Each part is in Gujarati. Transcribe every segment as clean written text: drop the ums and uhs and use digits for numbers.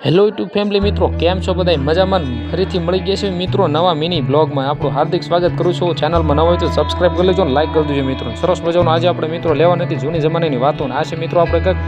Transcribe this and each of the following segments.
હેલો યુટ્યુબ ફેમિલી મિત્રો, કેમ છો બધા? મજામાં? ફરીથી મળી ગયા છે મિત્રો નવા મિની બ્લોગમાં. આપણું હાર્દિક સ્વાગત કરું છું. ચેનલમાં નવા હોય તો સબસ્ક્રાઈબ કરી લેજો અને લાઈક કરી દેજો મિત્રો. સરસ મજાનો આજે આપણે મિત્રો લેવા નથી જૂની જમાનાની વાતો, અને આ છે મિત્રો આપણે કંઈક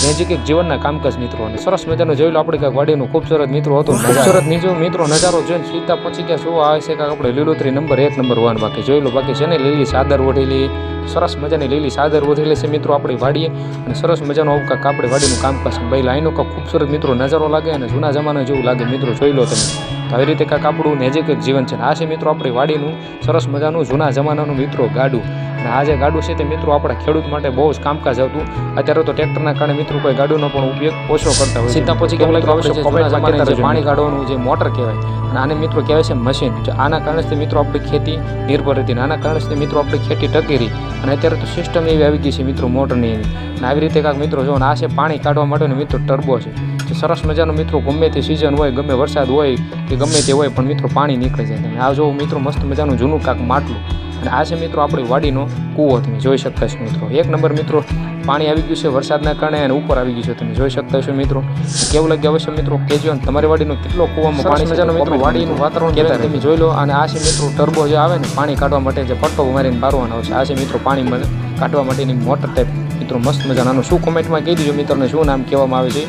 મેજિક જીવનના કામકાજ મિત્રો. અને સરસ મજાનો જોઈ લો આપણે કંઈક વાડીનું ખૂબસૂરત મિત્રો હતું. ખૂબસૂરત નીચો મિત્રો નજારો જોઈને સીધા પછી કે શું આવે છે કાંક આપણે લીલોતરી નંબર 1 બાકી જોઈ લો. બાકી છે ને લીલી ચાદર ઓઢેલી, સરસ મજાની લીલી ચાદર ઓઢેલી છે મિત્રો આપણી વાડીએ. અને સરસ મજાનો આવું કાંક આપણે વાડીનું કામકાજ છે. ભાઈ લાઈનો કાંક ખૂબસૂરત મિત્રો નજારો લાગે અને જૂના જમાના જેવું લાગે મિત્રો. જોઈ લો તમે. તો આવી રીતે કાંક આપણું નજીક એક જીવન છે. આ છે મિત્રો આપણી વાડીનું સરસ મજાનું જૂના જમાનાનું મિત્રો ગાડું. અને આ જે ગાડું છે તે મિત્રો આપણા ખેડૂત માટે બહુ જ કામકાજ આવતું. અત્યારે તો ટ્રેક્ટરના કારણે મિત્રો કોઈ ગાડુનો પણ ઉપયોગ ઓછો કરતા હોય. સીધા પછી કેવું લાગે પાણી કાઢવાનું જે મોટર કહેવાય, અને આને મિત્રો કહેવાય છે મશીન. આના કારણે મિત્રો આપણી ખેતી નિર્ભર હતી, આના કારણે મિત્રો આપણી ખેતી ટકી રહી. અને અત્યારે તો સિસ્ટમ એવી આવી ગઈ છે મિત્રો મોટરની એવી. અને આવી રીતે કાંક મિત્રો જો આ છે પાણી કાઢવા માટેનો મિત્રો ટર્બો છે. તો સરસ મજાનો મિત્રો ગમે તે સિઝન હોય, ગમે વરસાદ હોય કે ગમે તે હોય પણ મિત્રો પાણી નીકળી જાય. તમે આ જો મિત્રો મસ્ત મજાનું જૂનું કાંક માટલું. અને આ છે મિત્રો આપણી વાડીનો કૂવો. તમે જોઈ શકતા છો મિત્રો. એક નંબર મિત્રો પાણી આવી ગયું છે વરસાદના કારણે અને ઉપર આવી ગયું છે. તમે જોઈ શકતા છો મિત્રો. કેવું લાગે અવશ્ય મિત્રો કહેજો. અને તમારી વાડીનો કેટલો કૂવામાં પાણી મજાનો મિત્રો વાડીનું વાતાવરણ કહેવાય તમે જોઈ લો. અને આ છે મિત્રો ટર્બો જે આવે ને પાણી કાઢવા માટે જે પટ્ટો મારીને બારવાનો આવે છે. આ છે મિત્રો પાણી કાઢવા માટેની મોટર ટાઈપ મિત્રો મસ્ત મજાનું. શું કોમેન્ટમાં કહી દીજો મિત્રોને શું નામ કહેવામાં આવે છે.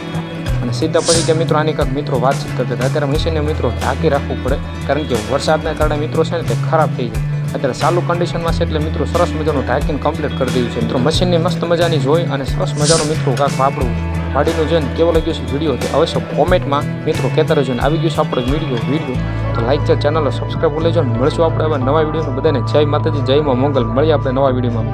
અને સીધા પછી કે મિત્રો આની કાંક મિત્રો વાતચીત કરતા હતા. અત્યારે મશીનને મિત્રો ઢાંકી રાખવું પડે, કારણ કે વરસાદના કારણે મિત્રો છે ને તે ખરાબ થઈ જાય. અત્યારે ચાલુ કન્ડિશનમાં છે એટલે મિત્રો સરસ મજાનું ઢાંકીને કમ્પ્લીટ કરી દીધું છે મિત્રો. મશીનની મસ્ત મજાની જોઈ અને સરસ મજાનું મિત્રો કાંક આપણું વાડીનું જોઈને કેવો લાગ્યું છે વિડીયો તે અવશ્ય કોમેન્ટમાં મિત્રો કહેતા રહેજો. ને આવી ગયું છે આપણો વિડીયો તો લાઈક છે, ચેનલ સબસ્ક્રાઈબ કરી લેજો. મળશું આપણે હવે નવા વિડીયોમાં. બધાને જય માતાજી, જય માં મંગલ. મળીએ આપણે નવા વિડીયોમાં.